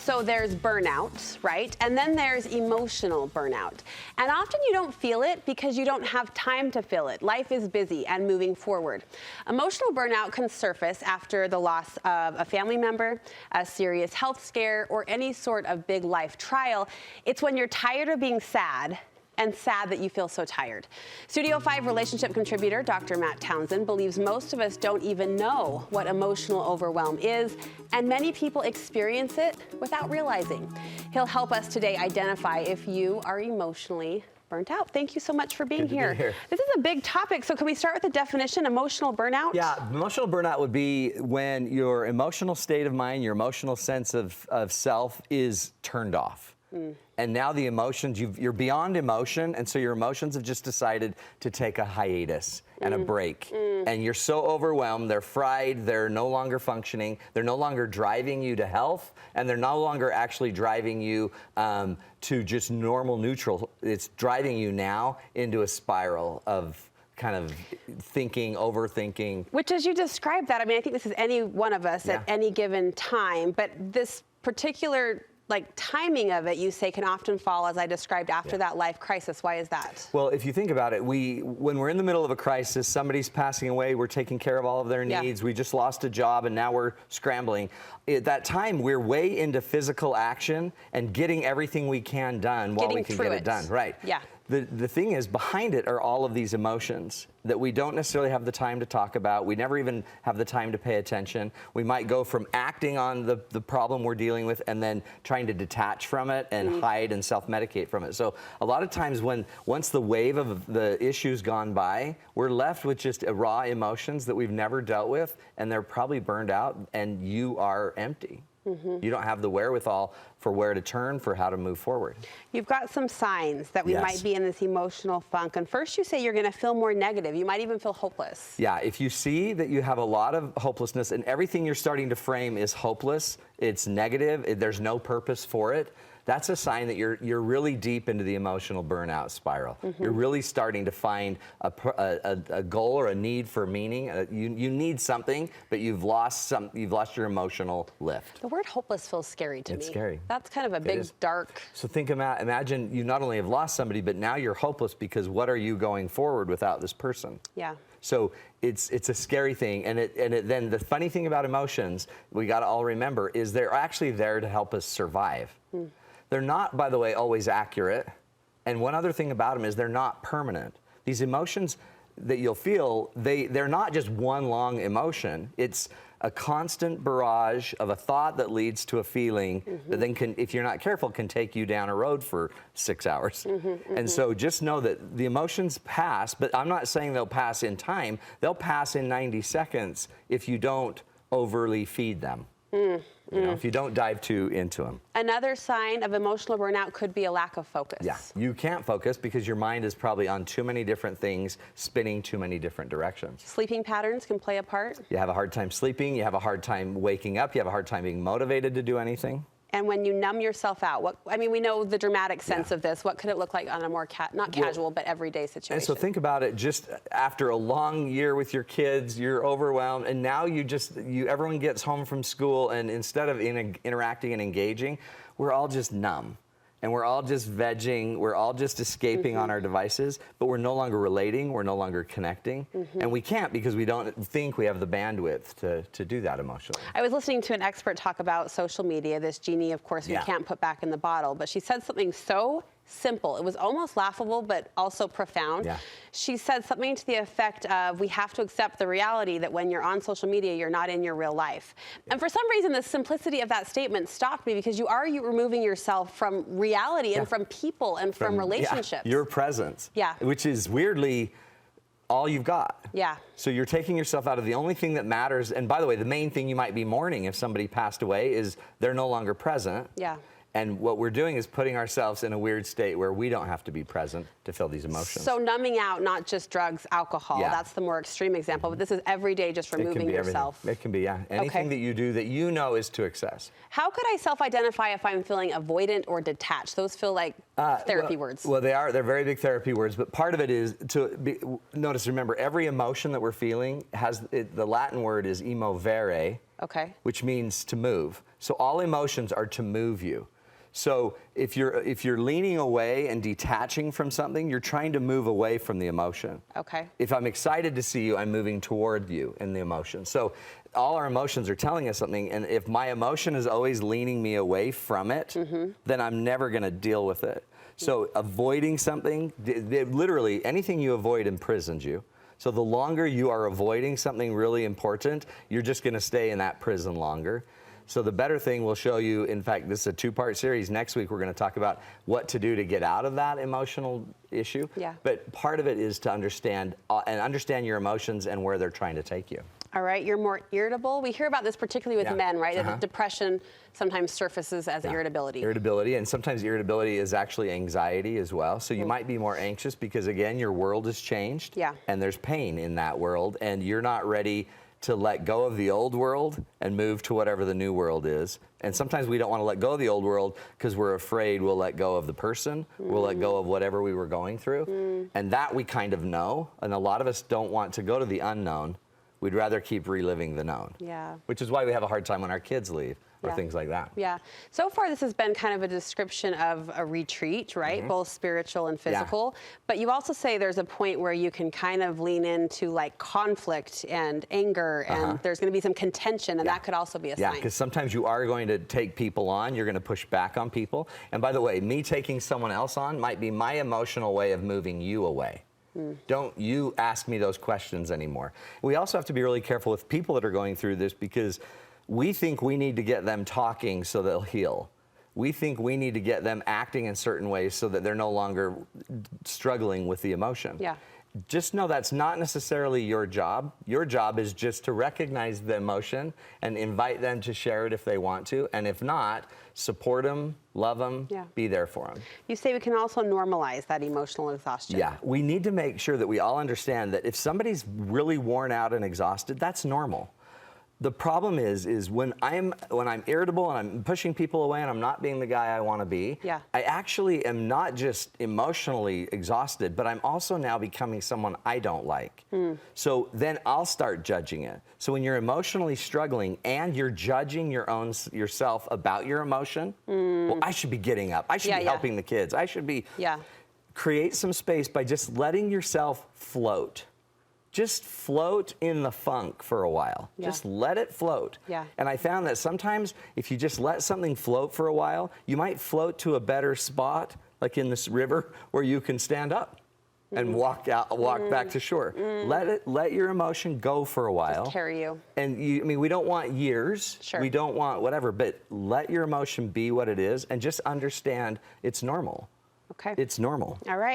So there's burnout, right? And then there's emotional burnout. And often you don't feel it because you don't have time to feel it. Life is busy and moving forward. Emotional burnout can surface after the loss of a family member, a serious health scare, or any sort of big life trial. It's when you're tired of being sad and sad that you feel so tired. Studio 5 relationship contributor Dr. Matt Townsend believes most of us don't even know what emotional overwhelm is, and many people experience it without realizing. He'll help us today identify if you are emotionally burnt out. Thank you so much for being here. This is a big topic, so can we start with the definition, emotional burnout? Yeah, emotional burnout would be when your emotional state of mind, your emotional sense of self is turned off. And now the emotions, you're beyond emotion, and so your emotions have just decided to take a hiatus and a break. And you're so overwhelmed, they're fried, they're no longer functioning, they're no longer driving you to health, and they're no longer actually driving you to just normal neutral. It's driving you now into a spiral of kind of thinking, overthinking. Which, as you described that, I mean, I think this is any one of us at any given time, but this particular timing of it, you say, can often fall, as I described, after that life crisis. Why is that? Well, if you think about it, when we're in the middle of a crisis, somebody's passing away, we're taking care of all of their needs, we just lost a job, and now we're scrambling. At that time, we're way into physical action and getting everything we can done while we can get it done. Right. Yeah. The thing is, behind it are all of these emotions that we don't necessarily have the time to talk about. We never even have the time to pay attention. We might go from acting on the problem we're dealing with and then trying to detach from it and hide and self-medicate from it. So a lot of times once the wave of the issue's gone by, we're left with just raw emotions that we've never dealt with, and they're probably burned out, and you are empty. You don't have the wherewithal for where to turn, for how to move forward. You've got some signs that we might be in this emotional funk. And first you say you're going to feel more negative. You might even feel hopeless. Yeah, if you see that you have a lot of hopelessness and everything you're starting to frame is hopeless, it's negative, there's no purpose for it, that's a sign that you're really deep into the emotional burnout spiral. You're really starting to find a goal or a need for meaning. You need something, but you've lost your emotional lift. The word hopeless feels scary to me. It's scary. That's kind of a big, dark. So imagine you not only have lost somebody, but now you're hopeless because what are you going forward without this person? Yeah. So it's a scary thing, and then the funny thing about emotions, we got to all remember, is they're actually there to help us survive. They're not, by the way, always accurate. And one other thing about them is they're not permanent. These emotions that you'll feel, they're not just one long emotion. It's a constant barrage of a thought that leads to a feeling that then can, if you're not careful, can take you down a road for 6 hours. And so just know that the emotions pass, but I'm not saying they'll pass in time. They'll pass in 90 seconds if you don't overly feed them. You know, if you don't dive too into them. Another sign of emotional burnout could be a lack of focus. Yeah, you can't focus because your mind is probably on too many different things, spinning too many different directions. Sleeping patterns can play a part. You have a hard time sleeping, you have a hard time waking up, you have a hard time being motivated to do anything. And when you numb yourself out, we know the dramatic sense of this. What could it look like on a more, not casual, but everyday situation? And so think about it, just after a long year with your kids, you're overwhelmed, and now everyone gets home from school, and instead of interacting and engaging, we're all just numb. And we're all just vegging, we're all just escaping on our devices, but we're no longer relating, we're no longer connecting. And we can't because we don't think we have the bandwidth to do that emotionally. I was listening to an expert talk about social media, this genie, of course, we can't put back in the bottle, but she said something so simple. It was almost laughable, but also profound. She said something to the effect of, we have to accept the reality that when you're on social media, you're not in your real life. And for some reason, the simplicity of that statement stopped me, because you are removing yourself from reality and from people and from relationships. Your presence. Which is weirdly all you've got. So you're taking yourself out of the only thing that matters. And by the way, the main thing you might be mourning if somebody passed away is they're no longer present. And what we're doing is putting ourselves in a weird state where we don't have to be present to feel these emotions. So numbing out, not just drugs, alcohol, that's the more extreme example, but this is every day just removing yourself. It can be, anything that you do that you know is to excess. How could I self-identify if I'm feeling avoidant or detached? Those feel like therapy words. Well, they're very big therapy words, but part of it is remember, every emotion that we're feeling the Latin word is emovere, which means to move. So all emotions are to move you. So if you're leaning away and detaching from something, you're trying to move away from the emotion. Okay. If I'm excited to see you, I'm moving toward you in the emotion. So all our emotions are telling us something, and if my emotion is always leaning me away from it, then I'm never going to deal with it. So avoiding something, literally anything you avoid imprisons you. So the longer you are avoiding something really important, you're just going to stay in that prison longer. So the better thing we'll show you, in fact, this is a 2-part series. Next week, we're going to talk about what to do to get out of that emotional issue. Yeah. But part of it is to understand your emotions and where they're trying to take you. All right, you're more irritable. We hear about this particularly with men, right? That depression sometimes surfaces as irritability. Irritability, and sometimes irritability is actually anxiety as well. So you might be more anxious because, again, your world has changed. Yeah. And there's pain in that world, and you're not ready to let go of the old world and move to whatever the new world is. And sometimes we don't want to let go of the old world because we're afraid we'll let go of the person, we'll let go of whatever we were going through. And that we kind of know, and a lot of us don't want to go to the unknown. We'd rather keep reliving the known. Yeah. Which is why we have a hard time when our kids leave or things like that. Yeah. So far, this has been kind of a description of a retreat, right? Both spiritual and physical. But you also say there's a point where you can kind of lean into like conflict and anger, and there's going to be some contention, and that could also be a sign. Yeah, because sometimes you are going to take people on, you're going to push back on people. And by the way, me taking someone else on might be my emotional way of moving you away. Don't you ask me those questions anymore. We also have to be really careful with people that are going through this, because we think we need to get them talking so they'll heal. We think we need to get them acting in certain ways so that they're no longer struggling with the emotion. Yeah. Just know that's not necessarily your job. Your job is just to recognize the emotion and invite them to share it if they want to. And if not, support them, love them, be there for them. You say we can also normalize that emotional exhaustion. Yeah, we need to make sure that we all understand that if somebody's really worn out and exhausted, that's normal. The problem is when I'm irritable and I'm pushing people away and I'm not being the guy I want to be, I actually am not just emotionally exhausted, but I'm also now becoming someone I don't like. So then I'll start judging it. So when you're emotionally struggling and you're judging yourself about your emotion, well, I should be getting up. I should be helping the kids. I should be. Create some space by just letting yourself float. Just float in the funk for a while. Just let it float. And I found that sometimes if you just let something float for a while, you might float to a better spot, like in this river, where you can stand up and walk back to shore. Let your emotion go for a while. Just carry you. And we don't want years. We don't want whatever, but let your emotion be what it is and just understand it's normal. Okay. It's normal. All right.